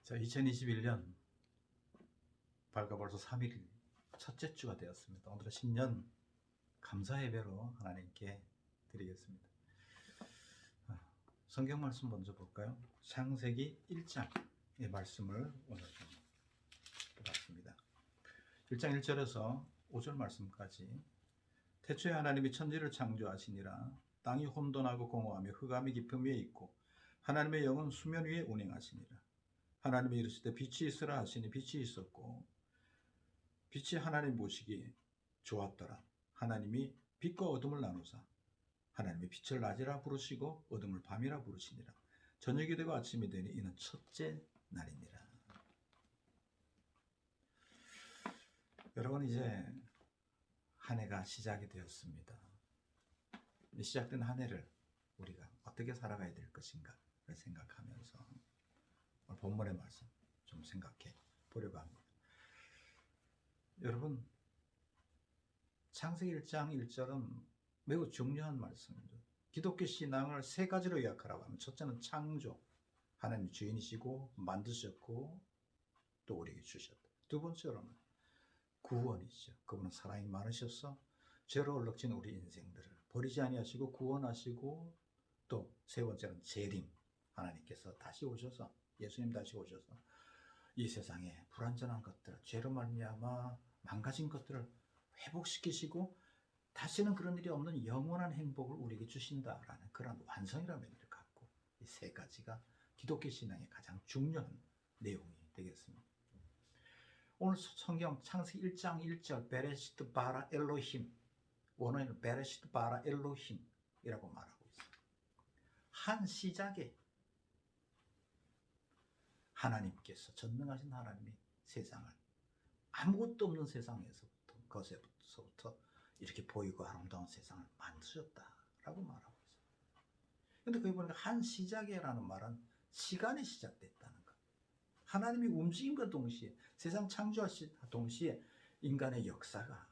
자, 2021년 밝아 벌써 3일 첫째 주가 되었습니다. 오늘은 신년 감사 예배로 하나님께 드리겠습니다. 성경 말씀 먼저 볼까요? 창세기 1장의 말씀을 오늘 좀 보겠습니다. 1장 1절에서 5절 말씀까지. 태초에 하나님이 천지를 창조하시니라. 땅이 혼돈하고 공허하며 흑암이 깊음 위에 있고 하나님의 영은 수면 위에 운행하시니라. 하나님이 이르시되 빛이 있으라 하시니 빛이 있었고 빛이 하나님 보시기에 좋았더라. 하나님이 빛과 어둠을 나누사 하나님이 빛을 낮이라 부르시고 어둠을 밤이라 부르시니라. 저녁이 되고 아침이 되니 이는 첫째 날이니라. 여러분, 이제 한 해가 시작이 되었습니다. 시작된 한 해를 우리가 어떻게 살아가야 될 것인가를 생각하면서 오늘 본문의 말씀 좀 생각해 보려고 합니다. 여러분, 창세기 1장 1절은 매우 중요한 말씀입니다. 기독교 신앙을 세 가지로 요약하라고 하면, 첫째는 창조, 하나님 주인이시고 만드셨고 또 우리에게 주셨다. 두 번째로는 구원이죠. 그분은 사랑이 많으셔서 죄로 얼룩진 우리 인생들을 버리지 아니하시고 구원하시고, 또 세 번째는 재림, 하나님께서 다시 오셔서, 예수님 다시 오셔서 이 세상에 불완전한 것들, 죄로 말미암아 망가진 것들을 회복시키시고 다시는 그런 일이 없는 영원한 행복을 우리에게 주신다라는 그런 완성이라는 의미를 갖고, 이 세 가지가 기독교 신앙의 가장 중요한 내용이 되겠습니다. 오늘 성경 창세기 1장 1절 베레시트 바라 엘로힘, 원어에는 베레시트 바라 엘로힘이라고 말하고 있어요. 한 시작에 하나님께서, 전능하신 하나님이 세상을, 아무것도 없는 세상에서부터, 것에서부터 이렇게 보이고 아름다운 세상을 만드셨다라고 말하고 있어요. 근데 거기 보니까 한 시작에라는 말은 시간이 시작됐다는 것. 하나님이 움직임과 동시에, 세상 창조하신 동시에 인간의 역사가,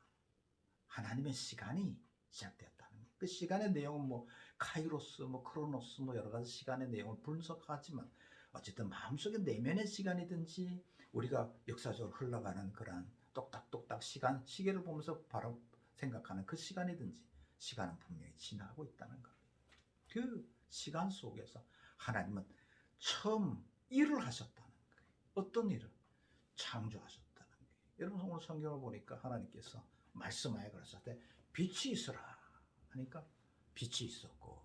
하나님의 시간이 시작되었다는 것. 그 시간의 내용은 뭐 카이로스, 뭐 크로노스, 뭐 여러 가지 시간의 내용을 분석하지만, 어쨌든 마음속의 내면의 시간이든지 우리가 역사적으로 흘러가는 그런 똑딱똑딱 시간, 시계를 보면서 바로 생각하는 그 시간이든지, 시간은 분명히 지나가고 있다는 것. 그 시간 속에서 하나님은 처음 일을 하셨다는 거예요. 어떤 일을? 창조하셨다는 거예요. 여러분, 오늘 성경을 보니까 하나님께서 말씀하여 그러셨을 때 빛이 있으라 하니까 빛이 있었고,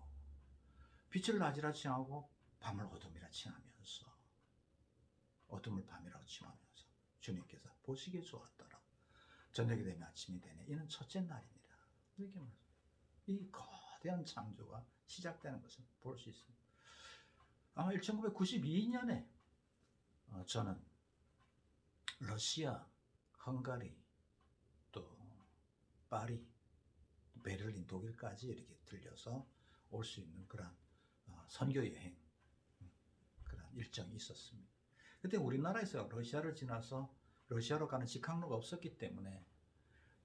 빛을 낮이라 칭하고 밤을 어둠이라 칭하면서, 어둠을 밤이라고 칭하면서 주님께서 보시기에 좋았더라. 저녁이 되면 아침이 되네. 이는 첫째 날이니라. 이렇게 말합니다. 이 거대한 창조가 시작되는 것을 볼 수 있습니다. 아마 1992년에 저는 러시아, 헝가리, 또 파리, 베를린, 독일까지 이렇게 들려서 올 수 있는 그런 선교 여행, 그런 일정이 있었습니다. 그때 우리나라에서 러시아를 지나서 러시아로 가는 직항로가 없었기 때문에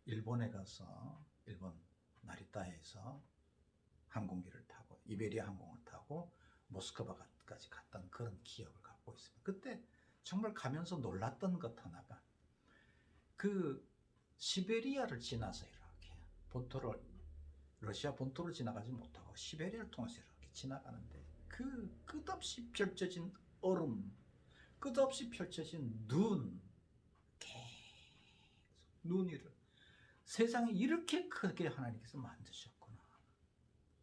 일본에 가서, 일본 나리타에서 항공기를 타고, 이베리아 항공을 타고 모스크바까지 갔던 그런 기억을 갖고 있습니다. 그때 정말 가면서 놀랐던 것 하나가, 그 시베리아를 지나서 이렇게 본토를, 러시아 본토를 지나가지 못하고 시베리아를 통해서 이렇게 지나가는데, 그 끝없이 펼쳐진 얼음, 끝없이 펼쳐진 눈, 계속 눈 위를, 세상에 이렇게 크게 하나님께서 만드셨구나.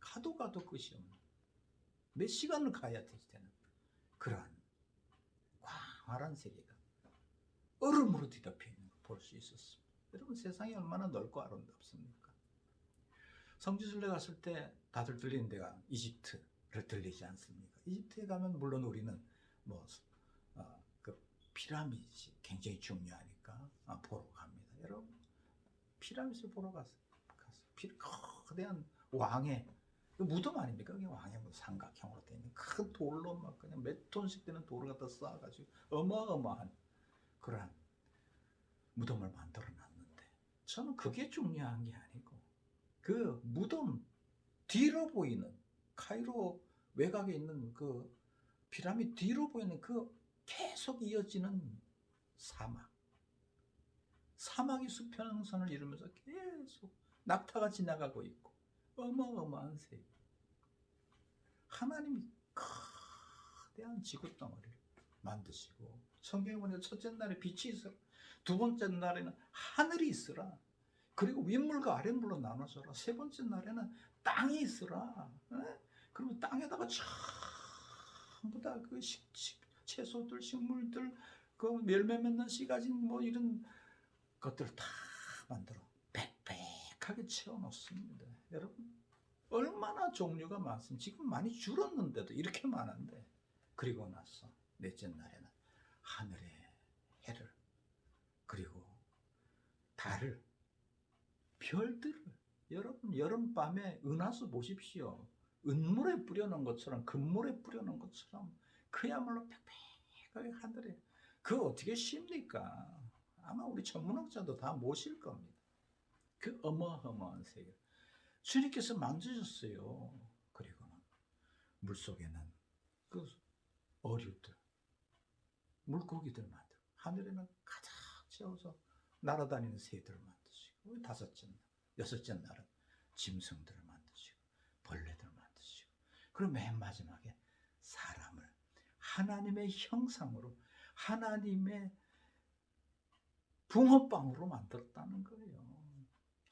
가도 가도 끝이 없는, 몇 시간을 가야 되는 그러한 광활한 세계가 얼음으로 뒤덮여 있는 걸 볼 수 있었습니다. 여러분, 세상이 얼마나 넓고 아름답습니까? 성지순례 갔을 때 다들 들리는 데가 이집트를 들리지 않습니까? 이집트에 가면 물론 우리는 그 피라미드이 굉장히 중요하니까 보러 갑니다. 여러분, 피라미드 보러 갔어요. 거대한 왕의 그 무덤 아닙니까? 그게 왕의 무덤, 삼각형으로 되어 있는 큰 돌로 막 그냥 몇 톤씩 되는 돌을 갖다 쌓아가지고 어마어마한 그러한 무덤을 만들어 놨는데, 저는 그게 중요한 게 아니고 그 무덤 뒤로 보이는, 카이로 외곽에 있는 그 피라미드 뒤로 보이는 그 계속 이어지는 사막이 수평선을 이루면서 계속 낙타가 지나가고 있고 어마어마한 세계. 하나님이 거대한 지구덩어리를 만드시고 성경에 보면 첫째 날에 빛이 있어라, 두 번째 날에는 하늘이 있으라, 그리고 윗물과 아랫물로 나눠져라, 세 번째 날에는 땅이 있으라. 그리고 땅에다가 전부 다 그 채소들, 식물들, 그 열매 맺는 씨가지 뭐 이런 것들을 다 만들어 빽빽하게 채워놓습니다. 여러분, 얼마나 종류가 많습니다. 지금 많이 줄었는데도 이렇게 많은데, 그리고 나서 넷째 날에는 하늘의 해를, 그리고 달을, 별들을, 여러분 여름밤에 은하수 보십시오. 은물에 뿌려놓은 것처럼, 금물에 뿌려놓은 것처럼 그야말로 빽빽하게 하늘에, 그거 어떻게 쉽니까? 아마 우리 천문학자도 다 모실 겁니다. 그 어마어마한 세계 주님께서 만드셨어요. 그리고는 물속에는 그 어류들, 물고기들 만들고, 하늘에는 가득 채워서 날아다니는 새들 만드시고, 다섯째 날, 여섯째 날은 짐승들을 만드시고, 벌레들 만드시고, 그리고 맨 마지막에 사람을 하나님의 형상으로, 하나님의 붕어빵으로 만들었다는 거예요.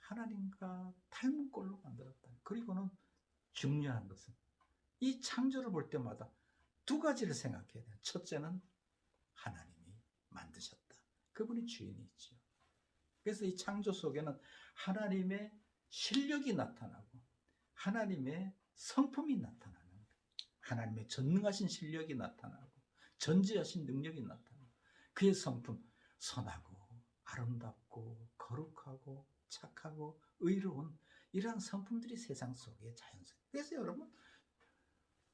하나님과 닮은 꼴로 만들었다. 그리고는 중요한 것은 이 창조를 볼 때마다 두 가지를 생각해야 돼요. 첫째는 하나님이 만드셨다. 그분이 주인이 있죠. 그래서 이 창조 속에는 하나님의 실력이 나타나고 하나님의 성품이 나타나는 거예요. 하나님의 전능하신 실력이 나타나고 전지하신 능력이 나타나고, 그의 성품, 선하고 아름답고 거룩하고 착하고 의로운 이러한 성품들이 세상 속에 자연스러워요. 그래서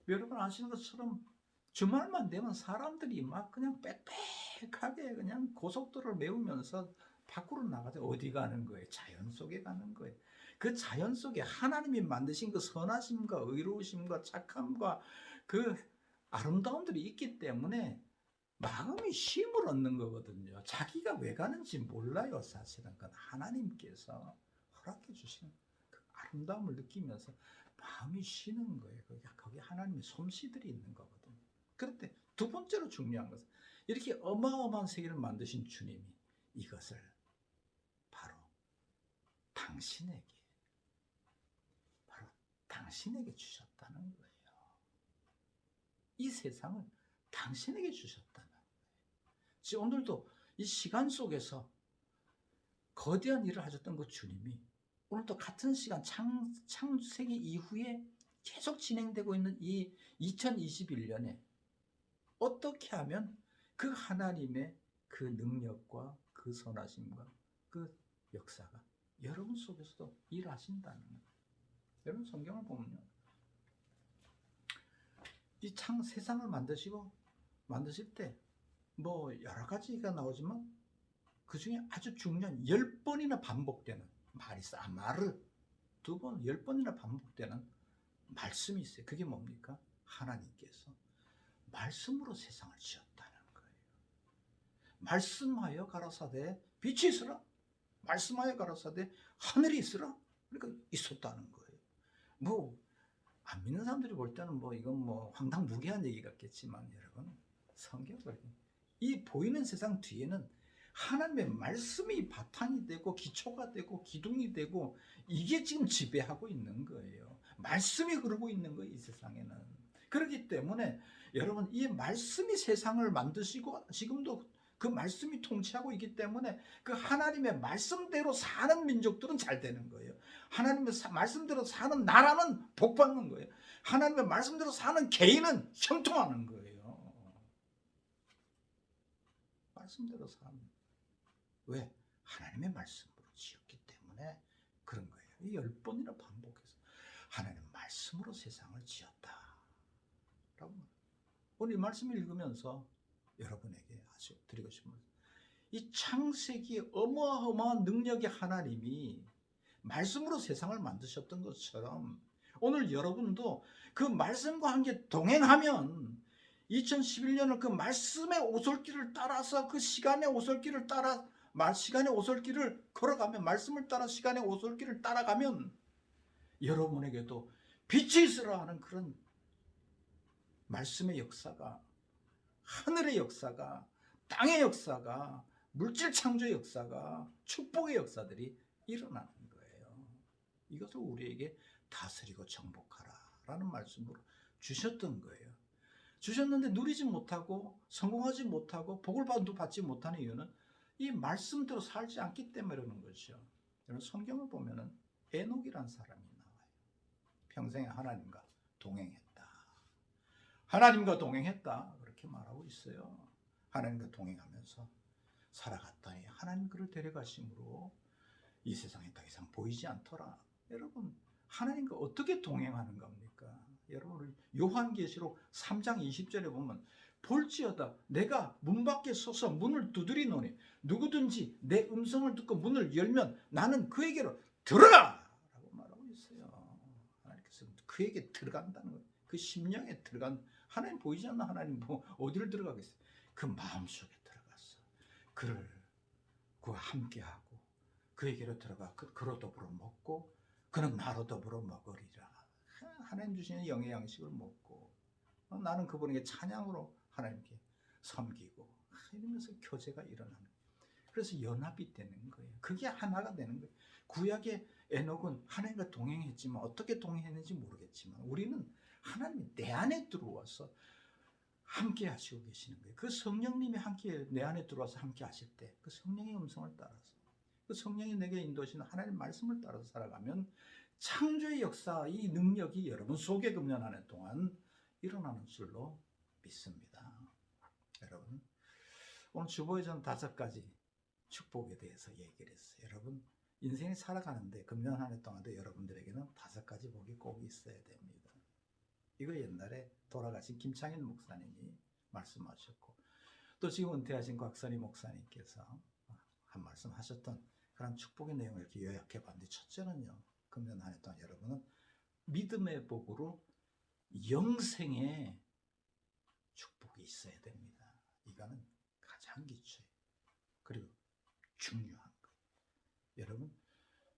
여러분 아시는 것처럼 주말만 되면 사람들이 막 그냥 빽빽하게 그냥 고속도로를 메우면서 밖으로 나가서 어디 가는 거예요? 자연 속에 가는 거예요. 그 자연 속에 하나님이 만드신 그 선하심과 의로우심과 착함과 그 아름다움들이 있기 때문에 마음이 쉼을 얻는 거거든요. 자기가 왜 가는지 몰라요. 사실은 그건 하나님께서 허락해 주시는 그 아름다움을 느끼면서 마음이 쉬는 거예요. 거기 하나님의 솜씨들이 있는 거거든요. 그런데 두 번째로 중요한 것은 이렇게 어마어마한 세계를 만드신 주님이 이것을 바로 당신에게 주셨다는 거예요. 이 세상을 당신에게 주셨다는 거예요. 지금 오늘도 이 시간 속에서 거대한 일을 하셨던 그 주님이 오늘도 같은 시간, 창세기 이후에 계속 진행되고 있는 이 2021년에 어떻게 하면 그 하나님의 그 능력과 그 선하심과 그 역사가 여러분 속에서도 일하신다는 거예요. 여러분 성경을 보면요, 이 세상을 만드실 때 뭐 여러 가지가 나오지만 그 중에 아주 중요한 10번이나 반복되는 말이 있어요. 말을 2번, 10번이나 반복되는 말씀이 있어요. 그게 뭡니까? 하나님께서 말씀으로 세상을 지었다는 거예요. 말씀하여 가라사대 빛이 있으라, 말씀하여 가라사대 하늘이 있으라. 그러니까 있었다는 거예요. 뭐 안 믿는 사람들이 볼 때는 뭐 이건 뭐 황당무계한 얘기 같겠지만, 여러분 성경을 이 보이는 세상 뒤에는 하나님의 말씀이 바탕이 되고 기초가 되고 기둥이 되고 이게 지금 지배하고 있는 거예요. 말씀이 흐르고 있는 거예요, 이 세상에는. 그렇기 때문에 여러분, 이 말씀이 세상을 만드시고 지금도 그 말씀이 통치하고 있기 때문에 그 하나님의 말씀대로 사는 민족들은 잘 되는 거예요. 하나님의 말씀대로 사는 나라는 복받는 거예요. 하나님의 말씀대로 사는 개인은 형통하는 거예요. 말씀대로 사는. 왜? 하나님의 말씀으로 지었기 때문에 그런 거예요. 이 10번이나 반복해서 하나님 말씀으로 세상을 지었다 라고. 오늘 이 말씀을 읽으면서 여러분에게 드리고 싶은 말씀, 이 창세기 어마어마한 능력의 하나님이 말씀으로 세상을 만드셨던 것처럼 오늘 여러분도 그 말씀과 함께 동행하면 2011년을 그 말씀의 오솔길을 따라서 그 시간의 오솔길을 따라 시간의 오솔길을 걸어가면 말씀을 따라 시간의 오솔길을 따라가면 여러분에게도 빛이 있으라 하는 그런 말씀의 역사가 하늘의 역사가 땅의 역사가 물질 창조의 역사가 축복의 역사들이 일어나는 거예요. 이것을 우리에게 다스리고 정복하라 라는 말씀으로 주셨던 거예요. 주셨는데 누리지 못하고 성공하지 못하고 복을 받지 못하는 이유는 이 말씀대로 살지 않기 때문이라는 거죠. 여러분 성경을 보면은 에녹이라는 사람이 나와요. 평생에 하나님과 동행했다. 하나님과 동행했다. 그렇게 말하고 있어요. 하나님과 동행하면서 살아갔더니 하나님 그를 데려가심으로 이 세상에 더 이상 보이지 않더라. 여러분 하나님과 어떻게 동행하는 겁니까? 여러분 요한계시록 3장 20절에 보면 볼지어다 내가 문 밖에 서서 문을 두드리노니 누구든지 내 음성을 듣고 문을 열면 나는 그에게로 들어가! 라고 말하고 있어요. 하나님께서 그에게 들어간다는 거예요. 그 심령에 들어간 하나님 보이지 않나? 하나님 뭐 어디를 들어가겠어요? 그 마음속에 들어갔어. 그를 그와 함께하고 그에게로 들어가 그로 더불어 먹고 그는 나로 더불어 먹으리라. 하나님 주시는 영의 양식을 먹고 나는 그분에게 찬양으로 하나님께 섬기고 이러면서 교제가 일어나는 거예요. 그래서 연합이 되는 거예요. 그게 하나가 되는 거예요. 구약의 에녹은 하나님과 동행했지만 어떻게 동행했는지 모르겠지만 우리는 하나님이 내 안에 들어와서 함께 하시고 계시는 거예요. 그 성령님이 함께 내 안에 들어와서 함께 하실 때 그 성령의 음성을 따라서 그 성령이 내게 인도하시는 하나님 말씀을 따라서 살아가면 창조의 역사, 이 능력이 여러분 속에 금년하는 동안 일어나는 줄로 믿습니다. 여러분 오늘 주보에 전 5가지 축복에 대해서 얘기를 했어요. 여러분 인생이 살아가는데 금년 한 해 동안도 여러분들에게는 5가지 복이 꼭 있어야 됩니다. 이거 옛날에 돌아가신 김창인 목사님이 말씀하셨고 또 지금 은퇴하신 곽선희 목사님께서 한 말씀 하셨던 그런 축복의 내용을 이렇게 요약해 봤는데 첫째는요. 금년 한 해 동안 여러분은 믿음의 복으로 영생의 축복이 있어야 됩니다. 이거는 가장 기초예요. 그리고 중요한 거예요. 여러분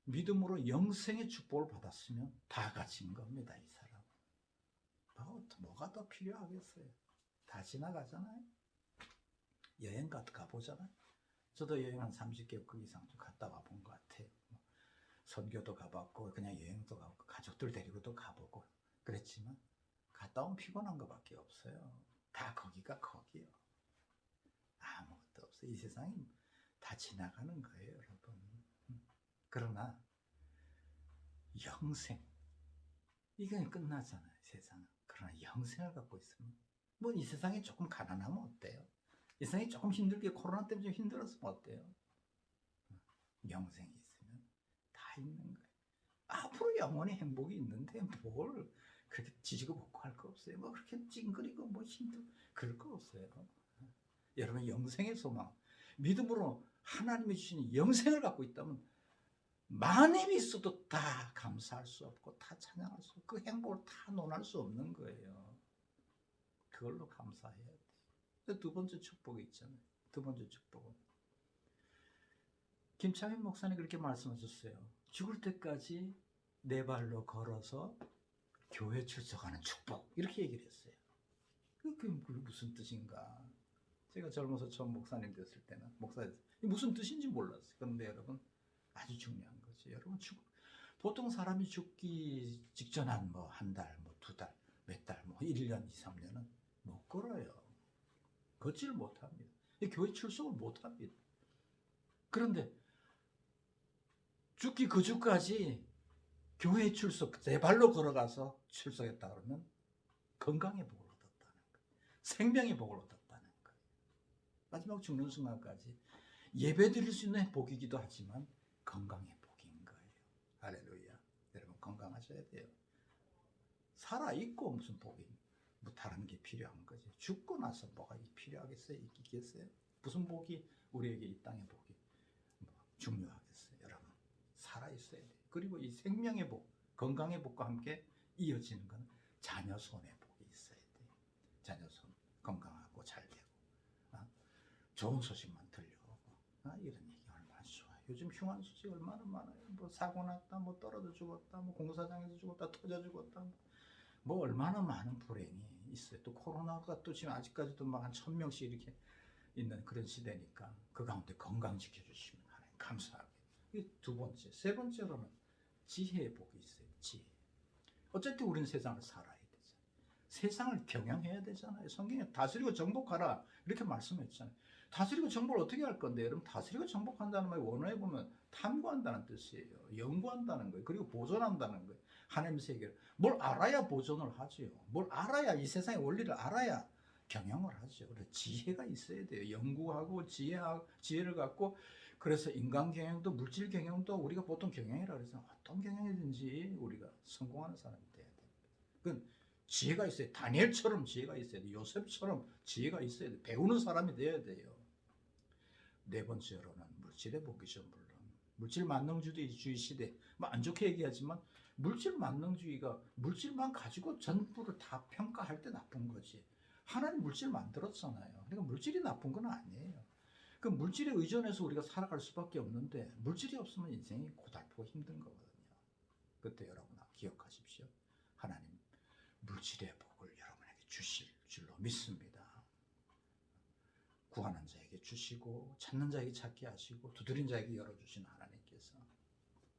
믿음으로 영생의 축복을 받았으면 다 가진 겁니다. 이 사람. 뭐가 더 필요하겠어요? 다 지나가잖아요. 여행 가보잖아요. 저도 여행 한 30개국 이상 좀 갔다 와본 것 같아요. 선교도 가봤고 그냥 여행도 가고 가족들 데리고도 가보고 그랬지만 갔다 오면 피곤한 것밖에 없어요. 다 거기가 거기요. 아무것도 없어요. 이 세상이 다 지나가는 거예요, 여러분. 그러나 영생 이건 끝나잖아요, 세상은. 그러나 영생을 갖고 있으면 뭐 이 세상이 조금 가난하면 어때요? 이 세상이 조금 힘들게 코로나 때문에 좀 힘들었으면 어때요? 영생이 있으면 다 있는 거예요. 앞으로 영원히 행복이 있는데 뭘 그렇게 지지고 볶고 할 거 없어요. 뭐 그렇게 찡그리고 뭐 힘들고 그럴 거 없어요. 여러분 영생의 소망, 믿음으로 하나님이 주신 영생을 갖고 있다면 만행이 있어도 다 감사할 수 없고 다 찬양할 수 없고 그 행복을 다 논할 수 없는 거예요. 그걸로 감사해야 돼요. 두 번째 축복이 있잖아요. 두 번째 축복은 김창인 목사님 그렇게 말씀하셨어요. 죽을 때까지 내 발로 걸어서 교회 출석하는 축복 이렇게 얘기를 했어요. 그게 무슨 뜻인가? 제가 젊어서 처음 목사님 됐을 때는 무슨 뜻인지 몰랐어요. 그런데 여러분 아주 중요한 거죠. 여러분 보통 사람이 죽기 직전 한 뭐 한 달, 뭐 2달, 몇 달, 뭐 1년, 2, 3년은 못 걸어요. 걷지를 못합니다. 교회 출석을 못합니다. 그런데 죽기 그 주까지 교회 출석, 내 발로 걸어가서 출석했다 그러면 건강의 복을 얻었다는 거예요. 생명의 복을 얻었다는 거예요. 마지막 죽는 순간까지 예배 드릴 수 있는 복이기도 하지만 건강의 복인 거예요. 할렐루야. 여러분 건강하셔야 돼요. 살아있고 무슨 복이 뭐 다른 게 필요한 거지. 죽고 나서 뭐가 필요하겠어요? 있겠어요? 무슨 복이 우리에게 이 땅의 복이 뭐 중요하겠어요? 여러분 살아있어야 돼요. 그리고 이 생명의 복, 건강의 복과 함께 이어지는 건 자녀 손의 복이 있어야 돼요. 자녀 손. 건강하고 잘 되고, 좋은 소식만 들려오고, 이런 얘기 얼마나 좋아요. 요즘 흉한 소식 얼마나 많아요. 뭐 사고 났다, 뭐 떨어져 죽었다, 뭐 공사장에서 죽었다, 터져 죽었다, 뭐 얼마나 많은 불행이 있어요. 또 코로나가 또 지금 아직까지도 막 한 1000명씩 이렇게 있는 그런 시대니까 그 가운데 건강 지켜주시면 하나님 감사하게. 이게 두 번째. 세 번째로는 지혜의 복이 있어요. 지혜. 어쨌든 우리는 세상을 살아야 되잖아요. 세상을 경영해야 되잖아요. 성경에 다스리고 정복하라 이렇게 말씀했잖아요. 다스리고 정복을 어떻게 할 건데? 여러분, 다스리고 정복한다는 말이 원어에 보면 탐구한다는 뜻이에요. 연구한다는 거예요. 그리고 보존한다는 거예요. 하나님 세계를. 뭘 알아야 보존을 하지요. 뭘 알아야, 이 세상의 원리를 알아야 경영을 하죠. 그래서 지혜가 있어야 돼요. 연구하고 지혜를 갖고, 그래서 인간 경영도 물질 경영도 우리가 보통 경영이라 그래서 어떤 경영이든지 우리가 성공하는 사람이 돼야 돼요. 그건 지혜가 있어야 돼. 다니엘처럼 지혜가 있어야 돼. 요셉처럼 지혜가 있어야 돼. 배우는 사람이 돼야 돼요. 네 번째로는 물질의 복이죠. 물론 물질 만능주의 시대, 뭐 안 좋게 얘기하지만 물질 만능주의가 물질만 가지고 전부를 다 평가할 때 나쁜 거지. 하나님 물질 만들었잖아요. 그러니까 물질이 나쁜 건 아니에요. 그 물질에 의존해서 우리가 살아갈 수밖에 없는데, 물질이 없으면 인생이 고달프고 힘든 거거든요. 그때 여러분 기억하십시오. 하나님 물질의 복을 여러분에게 주실 줄로 믿습니다. 구하는 자에게 주시고 찾는 자에게 찾게 하시고 두드린 자에게 열어주시는 하나님께서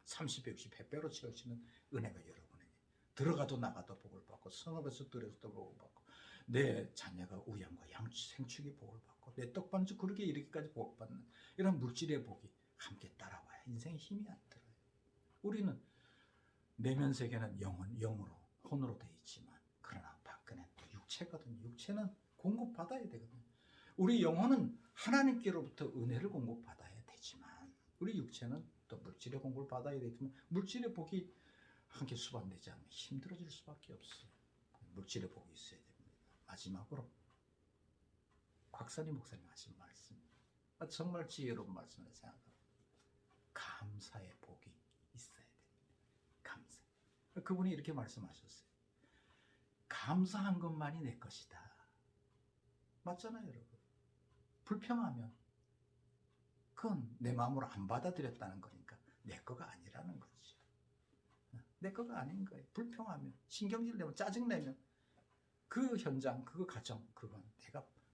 30배, 60, 100배로 채우시는 은혜가 여러분에게 들어가도 나가도 복을 받고, 성읍에서 들에서도 복을 받고, 내 자녀가 우양과 생축이 복을 받고, 내 떡반죽 그렇게 이렇게까지 복을 받는 이런 물질의 복이 함께 따라와야 인생에 힘이 안 들어요. 우리는 내면 세계는 영으로 혼으로 되어 있지만, 그러나 밖에는 또 육체거든요. 육체는 공급받아야 되거든요. 우리 영혼은 하나님께로부터 은혜를 공급받아야 되지만, 우리 육체는 또 물질의 공급을 받아야 되지만, 물질의 복이 함께 수반되지 않으면 힘들어질 수밖에 없어요. 물질의 복이 있어야 됩니다. 마지막으로 곽선희 목사님 하신 말씀, 정말 지혜로운 말씀을 생각합니다. 감사의 복이 있어야 됩니다. 감사. 그분이 이렇게 말씀하셨어요. 감사한 것만이 내 것이다. 맞잖아요, 여러분. 불평하면 그건 내 마음으로 안 받아들였다는 거니까 내 거가 아니라는 거지. 내 거가 아닌 거예요. 불평하면, 신경질 내면, 짜증 내면 그 현장, 그 가정, 그건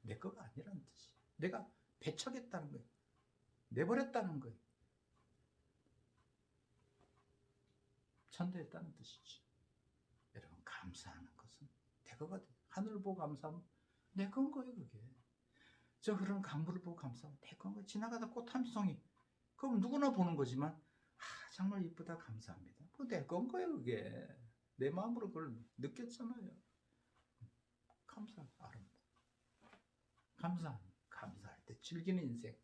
내 거가 아니라는 뜻이. 내가 배척했다는 거예요. 내버렸다는 거예요. 천대했다는 뜻이지. 여러분, 감사하는 것은 내 거가 돼. 하늘 보고 감사하면 내 건 거예요, 그게. 저 흐르는 강물을 보고 감사하면 내 건 거예요. 지나가다 꽃 한 송이, 그럼 누구나 보는 거지만, 정말 이쁘다, 감사합니다. 그거 내 건 거예요, 그게. 내 마음으로 그걸 느꼈잖아요. 감사할 때 즐기는 인생,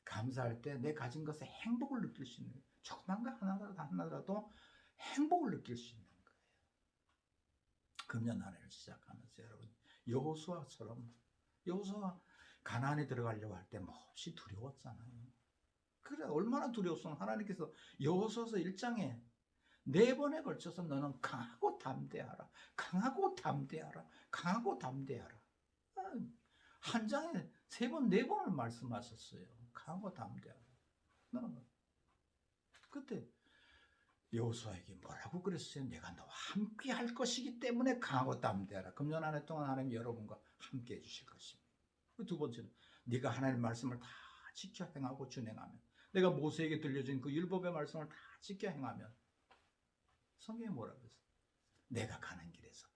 감사할 때 내 가진 것에 행복을 느낄 수 있는, 조그만 거 하나라도 행복을 느낄 수 있는 거예요. 금년 한 해를 시작하면서 여러분, 여호수아가 가나안에 들어가려고 할 때 몹시 두려웠잖아요. 그래, 얼마나 두려웠으면 하나님께서 여호수아서 1장에 4번에 걸쳐서 너는 강하고 담대하라, 강하고 담대하라, 강하고 담대하라. 한 장에 3번, 4번을 말씀하셨어요. 강하고 담대하라. 그때 여호수아에게 뭐라고 그랬어요? 내가 너와 함께 할 것이기 때문에 강하고 담대하라. 금년 한 해 동안 하나님 여러분과 함께 해주실 것입니다. 두 번째는 네가 하나님의 말씀을 다 지켜 행하고 준행하면, 내가 모세에게 들려준 그 율법의 말씀을 다 지켜 행하면, 성경에 뭐라고 했어요? 내가 가는 길에서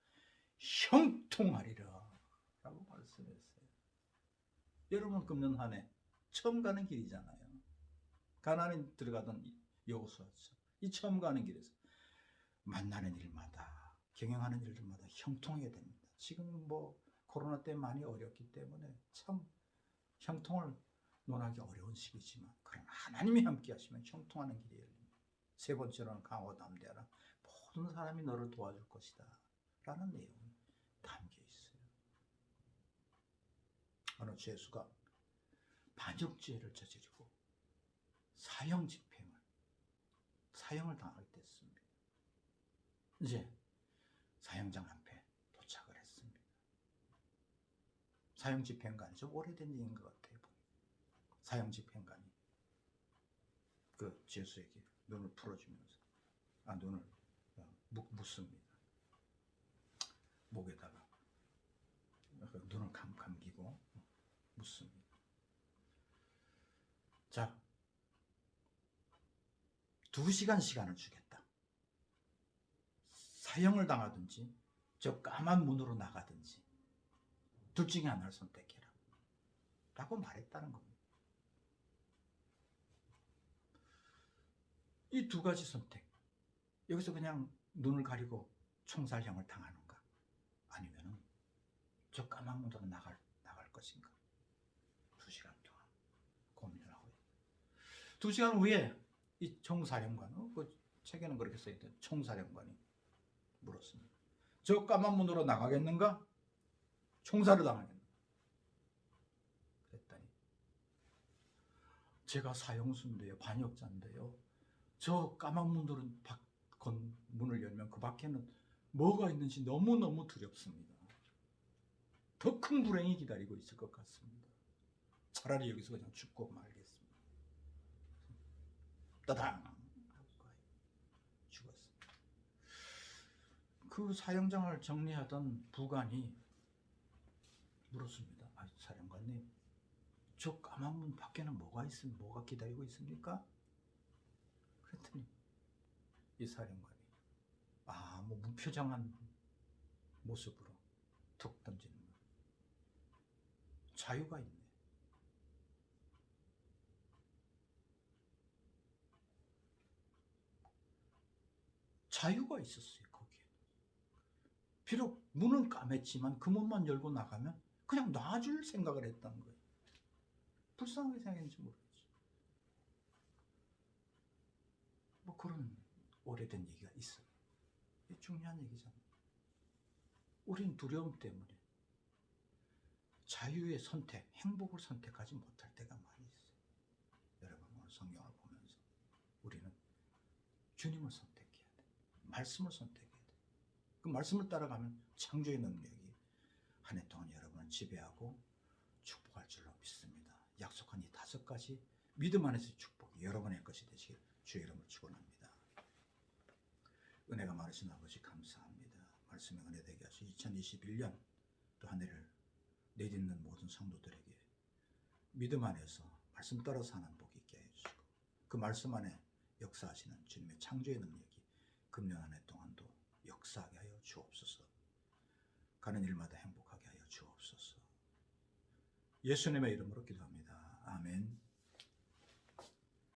형통하리라 라고 말씀했어요. 여러분, 금년 한 해 처음 가는 길이잖아요. 가나안에 들어가던 여호수아죠. 이 처음 가는 길에서 만나는 일마다, 경영하는 일들마다 형통해야 됩니다. 지금 뭐 코로나 때문에 많이 어렵기 때문에 참 형통을 논하기 어려운 시기지만, 그러나 하나님이 함께 하시면 형통하는 길이 열립니다. 세 번째로는 강하고 담대하라. 모든 사람이 너를 도와줄 것이다 라는 내용이 담겨 있어요. 어느 죄수가 반역죄를 저지르고 사형을 당하게 됐습니다. 이제 사형장 앞에 도착을 했습니다. 사형 집행관이 좀 오래된 얘기인 것 같아요. 사형 집행관이 그 죄수에게 눈을 풀어주면서 눈을 묻습니다. 목에다가 눈을 감기고 묻습니다. 자, 2시간 시간을 주겠다. 사형을 당하든지 저 까만 문으로 나가든지 둘 중에 하나를 선택해라 라고 말했다는 겁니다. 이 2가지 선택, 여기서 그냥 눈을 가리고 총살형을 당하는가, 아니면 저 까만 문으로 나갈 것인가. 2시간 동안 고민을 하고 있다. 2시간 후에 이 총사령관, 그 책에는 그렇게 써있던 총사령관이 물었습니다. 저 까만 문으로 나가겠는가? 총살을 당하겠는가? 그랬더니 제가 사형수인데요, 반역자인데요, 저 까만 문을 열면 그 밖에는 뭐가 있는지 너무너무 두렵습니다. 더 큰 불행이 기다리고 있을 것 같습니다. 차라리 여기서 그냥 죽고 말겠습니다. 따당 하고 죽었습니다. 그 사형장을 정리하던 부관이 물었습니다. 사령관님, 저 까만 문 밖에는 뭐가 기다리고 있습니까? 그랬더니 이 사령관이 뭐 무표정한 모습으로 툭 던지는 거예요. 자유가 있네. 자유가 있었어요, 거기에. 비록 문은 까맸지만 그 문만 열고 나가면 그냥 놔줄 생각을 했다는 거예요. 불쌍하게 생각했는지 모르겠지. 뭐 그런 오래된 얘기가 있어요. 이게 중요한 얘기잖아요. 우린 두려움 때문에 자유의 선택, 행복을 선택하지 못할 때가 많이 있어요. 여러분, 오늘 성경을 보면서 우리는 주님을 선택해야 돼. 말씀을 선택해야 돼. 그 말씀을 따라가면 창조의 능력이 한 해 동안 여러분을 지배하고 축복할 줄로 믿습니다. 약속한 이 5가지 믿음 안에서의 축복이 여러분의 것이 되시길 주의 이름으로 축원합니다. 은혜가 많으신 아버지 감사합니다. 말씀의 은혜 되게 하시고 2021년 또 한 해를 내딛는 모든 성도들에게 믿음 안에서 말씀 따라 사는 복 있게 해주시고 그 말씀 안에 역사하시는 주님의 창조의 능력이 금년 한 해 동안도 역사하게 하여 주옵소서. 가는 일마다 행복하게 하여 주옵소서. 예수님의 이름으로 기도합니다. 아멘.